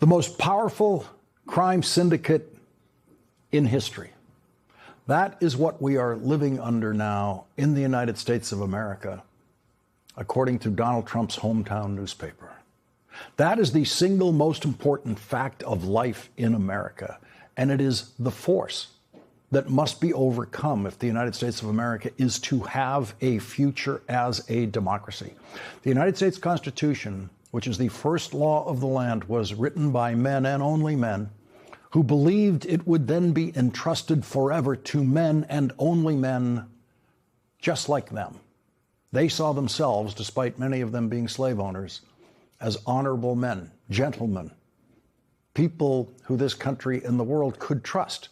the most powerful crime syndicate in history. That is what we are living under now in the United States of America, according to Donald Trump's hometown newspaper. That is the single most important fact of life in America, and it is the force that must be overcome if the United States of America is to have a future as a democracy. The United States Constitution, which is the first law of the land, was written by men and only men who believed it would then be entrusted forever to men and only men just like them. They saw themselves, despite many of them being slave owners, as honorable men, gentlemen, people who this country and the world could trust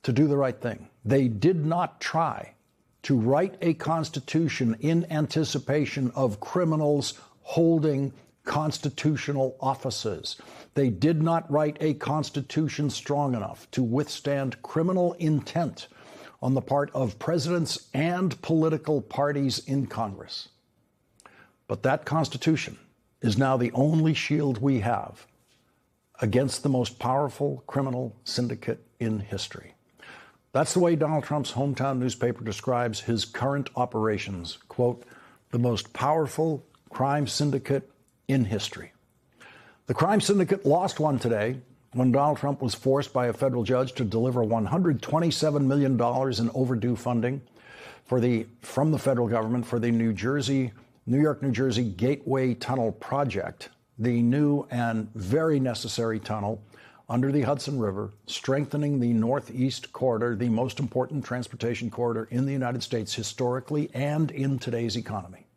to do the right thing. They did not try to write a constitution in anticipation of criminals holding constitutional offices. They did not write a constitution strong enough to withstand criminal intent on the part of presidents and political parties in Congress. But that Constitution is now the only shield we have against the most powerful criminal syndicate in history. That's the way Donald Trump's hometown newspaper describes his current operations. Quote, the most powerful crime syndicate in history. The crime syndicate lost one today when Donald Trump was forced by a federal judge to deliver $127 million in overdue funding from the federal government for the New York-New Jersey Gateway Tunnel project, the new and very necessary tunnel under the Hudson River, strengthening the Northeast Corridor, the most important transportation corridor in the United States historically and in today's economy.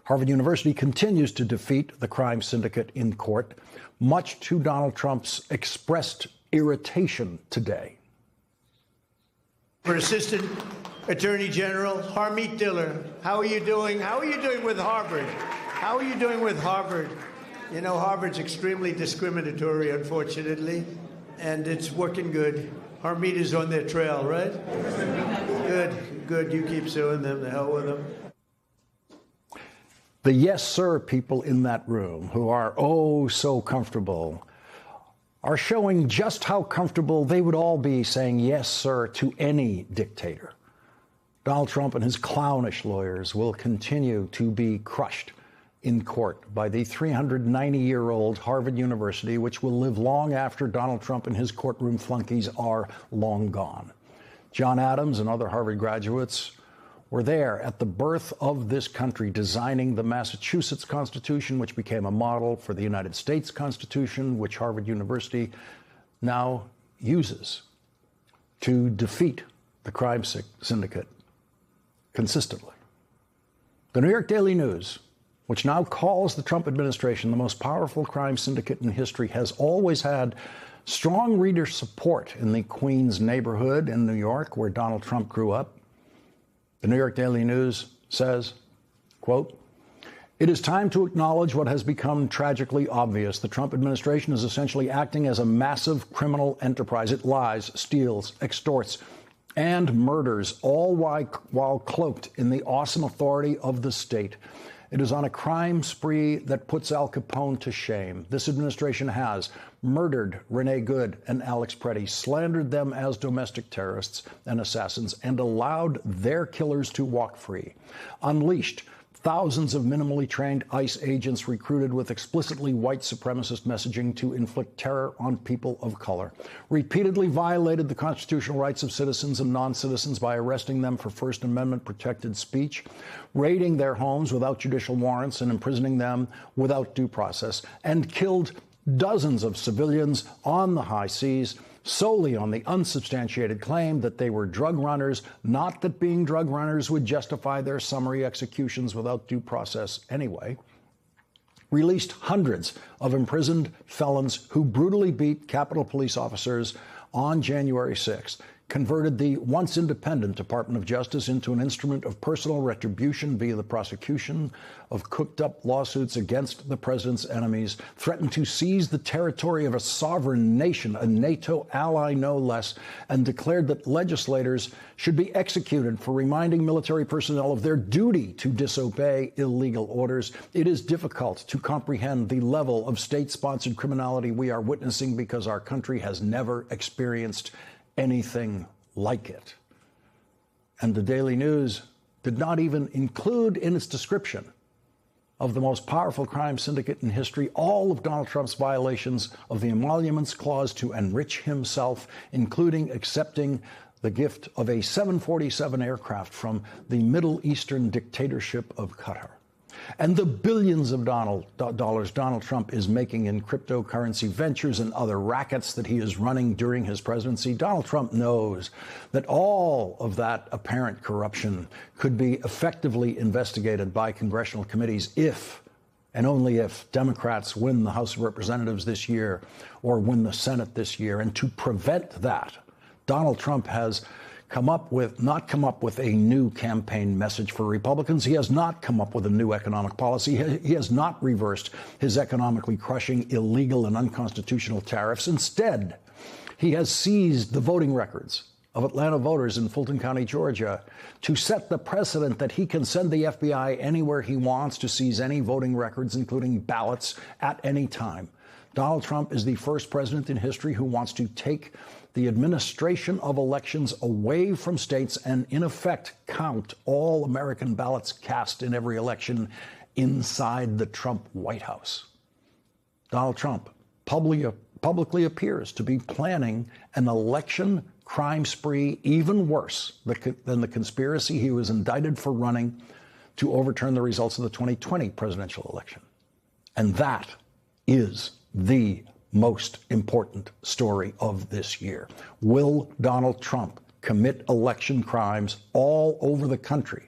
Harvard University continues to defeat the crime syndicate in court, much to Donald Trump's expressed irritation today. For Assistant Attorney General Harmeet Diller, how are you doing? How are you doing with Harvard? How are you doing with Harvard? You know, Harvard's extremely discriminatory, unfortunately, and it's working good. Harmeet is on their trail, right? Good. You keep suing them. The hell with them. The yes, sir people in that room, who are oh so comfortable, are showing just how comfortable they would all be saying yes, sir, to any dictator. Donald Trump and his clownish lawyers will continue to be crushed in court by the 390-year-old Harvard University, which will live long after Donald Trump and his courtroom flunkies are long gone. John Adams and other Harvard graduates were there at the birth of this country, designing the Massachusetts Constitution, which became a model for the United States Constitution, which Harvard University now uses to defeat the crime syndicate consistently. The New York Daily News, which now calls the Trump administration the most powerful crime syndicate in history, has always had strong reader support in the Queens neighborhood in New York, where Donald Trump grew up. The New York Daily News says, quote, it is time to acknowledge what has become tragically obvious. The Trump administration is essentially acting as a massive criminal enterprise. It lies, steals, extorts, and murders, all while cloaked in the awesome authority of the state. It is on a crime spree that puts Al Capone to shame. This administration has murdered Rene Good and Alex Preddy, slandered them as domestic terrorists and assassins, and allowed their killers to walk free. Unleashed thousands of minimally trained ICE agents recruited with explicitly white supremacist messaging to inflict terror on people of color. Repeatedly violated the constitutional rights of citizens and non-citizens by arresting them for First Amendment protected speech, raiding their homes without judicial warrants and imprisoning them without due process, and killed dozens of civilians on the high seas solely on the unsubstantiated claim that they were drug runners, not that being drug runners would justify their summary executions without due process anyway. Released hundreds of imprisoned felons who brutally beat Capitol Police officers on January 6th. converted the once independent Department of Justice into an instrument of personal retribution via the prosecution of cooked-up lawsuits against the president's enemies, threatened to seize the territory of a sovereign nation, a NATO ally no less, and declared that legislators should be executed for reminding military personnel of their duty to disobey illegal orders. It is difficult to comprehend the level of state-sponsored criminality we are witnessing because our country has never experienced anything like it. And the Daily News did not even include in its description of the most powerful crime syndicate in history all of Donald Trump's violations of the Emoluments Clause to enrich himself, including accepting the gift of a 747 aircraft from the Middle Eastern dictatorship of Qatar. And the billions of dollars Donald Trump is making in cryptocurrency ventures and other rackets that he is running during his presidency. Donald Trump knows that all of that apparent corruption could be effectively investigated by congressional committees if, and only if, Democrats win the House of Representatives this year or win the Senate this year. And to prevent that, Donald Trump has not come up with a new campaign message for Republicans. He has not come up with a new economic policy. He has not reversed his economically crushing illegal and unconstitutional tariffs. Instead, he has seized the voting records of Atlanta voters in Fulton County, Georgia, to set the precedent that he can send the FBI anywhere he wants to seize any voting records, including ballots, at any time. Donald Trump is the first president in history who wants to take the administration of elections away from states and, in effect, count all American ballots cast in every election inside the Trump White House. Donald Trump publicly appears to be planning an election crime spree even worse than the conspiracy he was indicted for running to overturn the results of the 2020 presidential election. And that is the most important story of this year. Will Donald Trump commit election crimes all over the country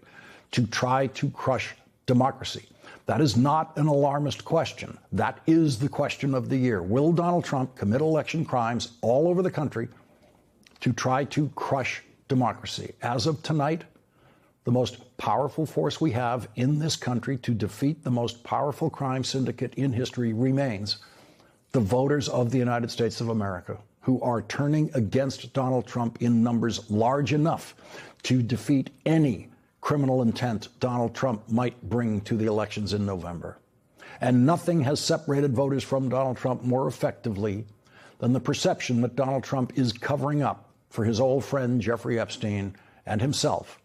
to try to crush democracy? That is not an alarmist question. That is the question of the year. Will Donald Trump commit election crimes all over the country to try to crush democracy? As of tonight, the most powerful force we have in this country to defeat the most powerful crime syndicate in history remains the voters of the United States of America, who are turning against Donald Trump in numbers large enough to defeat any criminal intent Donald Trump might bring to the elections in November. And nothing has separated voters from Donald Trump more effectively than the perception that Donald Trump is covering up for his old friend Jeffrey Epstein and himself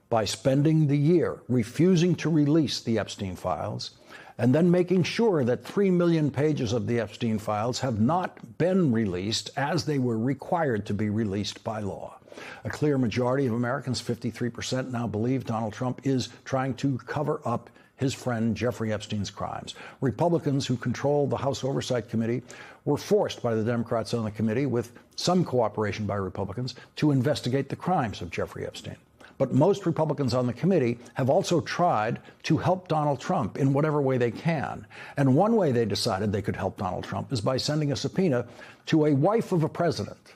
by spending the year refusing to release the Epstein files and then making sure that 3 million pages of the Epstein files have not been released as they were required to be released by law. A clear majority of Americans, 53%, now believe Donald Trump is trying to cover up his friend Jeffrey Epstein's crimes. Republicans who control the House Oversight Committee were forced by the Democrats on the committee, with some cooperation by Republicans, to investigate the crimes of Jeffrey Epstein. But most Republicans on the committee have also tried to help Donald Trump in whatever way they can. And one way they decided they could help Donald Trump is by sending a subpoena to a wife of a president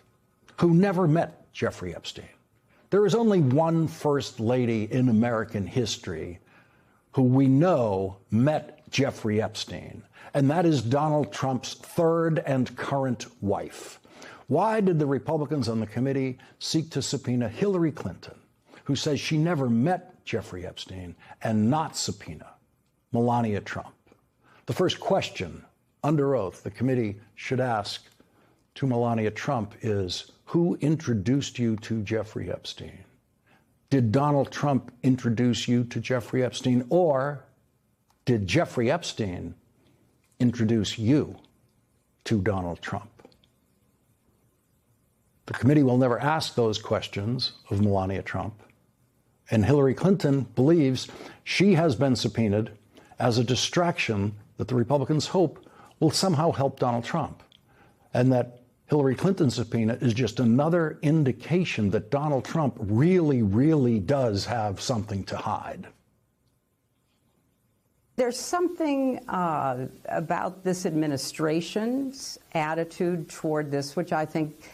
who never met Jeffrey Epstein. There is only one first lady in American history who we know met Jeffrey Epstein, and that is Donald Trump's third and current wife. Why did the Republicans on the committee seek to subpoena Hillary Clinton, who says she never met Jeffrey Epstein, and not subpoena Melania Trump? The first question under oath the committee should ask to Melania Trump is, who introduced you to Jeffrey Epstein? Did Donald Trump introduce you to Jeffrey Epstein, or did Jeffrey Epstein introduce you to Donald Trump? The committee will never ask those questions of Melania Trump. And Hillary Clinton believes she has been subpoenaed as a distraction that the Republicans hope will somehow help Donald Trump. And that Hillary Clinton's subpoena is just another indication that Donald Trump really, really does have something to hide. There's something about this administration's attitude toward this, which I think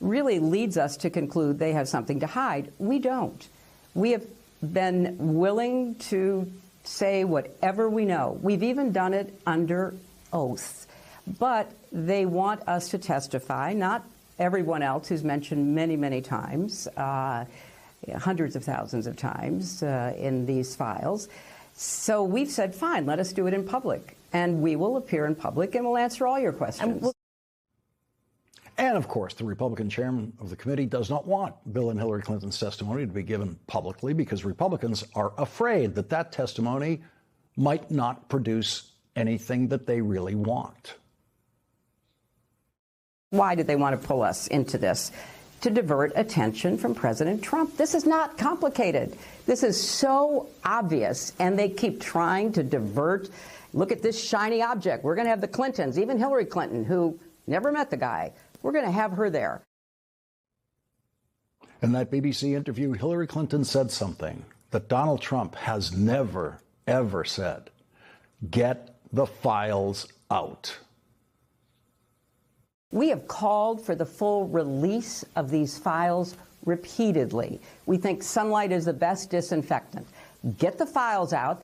really leads us to conclude they have something to hide. We don't. We have been willing to say whatever we know. We've even done it under oath. But they want us to testify, not everyone else who's mentioned many, many times, hundreds of thousands of times in these files. So we've said, fine, let us do it in public. And we will appear in public and we'll answer all your questions. And of course, the Republican chairman of the committee does not want Bill and Hillary Clinton's testimony to be given publicly because Republicans are afraid that that testimony might not produce anything that they really want. Why did they want to pull us into this? To divert attention from President Trump. This is not complicated. This is so obvious, and they keep trying to divert. Look at this shiny object. We're going to have the Clintons, even Hillary Clinton, who never met the guy. We're going to have her there. In that BBC interview, Hillary Clinton said something that Donald Trump has never, ever said. Get the files out. We have called for the full release of these files repeatedly. We think sunlight is the best disinfectant. Get the files out.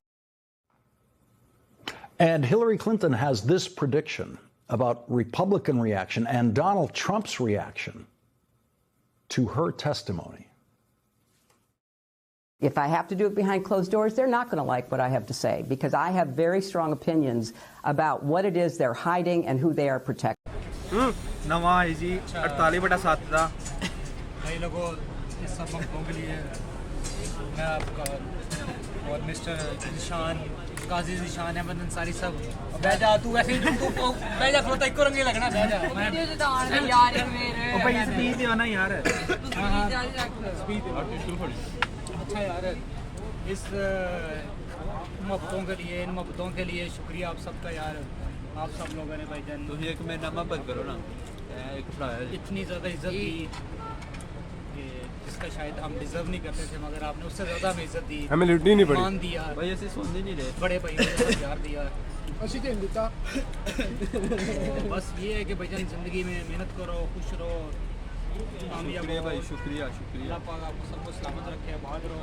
And Hillary Clinton has this prediction about Republican reaction and Donald Trump's reaction to her testimony. If I have to do it behind closed doors, they're not going to like what I have to say because I have very strong opinions about what it is they're hiding and who they are protecting. नवा है जी 48/7 था भाई लोगों इस सब वक्तों के लिए मैं आपका और मिस्टर निशान काजी निशान अहमद अंसारी सब बैजा तू ऐसे ही तू बैजा खलोता इको रंगे लगना बैजा मैं यार मेरे ओ भाई स्पीड दे ना यार स्पीड अच्छा यार इस मोहब्बतों के लिए इन मोहब्बतों के लिए शुक्रिया आप सबका यार आप सब लोगों ने भाईजान तो एक में नामा पर करो ना एक इतनी ज़्यादा इज्जत दी जिसका शायद हम डिजर्व नहीं करते थे मगर आपने उससे ज़्यादा हमें इज्जत दी हमें लुटनी नहीं पड़ी मान दिया भाई ऐसे सुनने नहीं रहे बड़े भाई ने प्यार दिया अच्छी दिन देता बस ये है कि भाईजान ज़िंदगी में मेहनत करो खुश रहो शुक्रिया भाई शुक्रिया शुक्रिया अल्लाह पाक आपको सबको सलामत रखे भाग रहो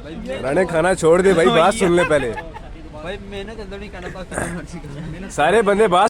राणे खाना छोड़ दे भाई बात सुन ले पहले भाई मेहनत अंदर नहीं करना पाक सारे बंदे बात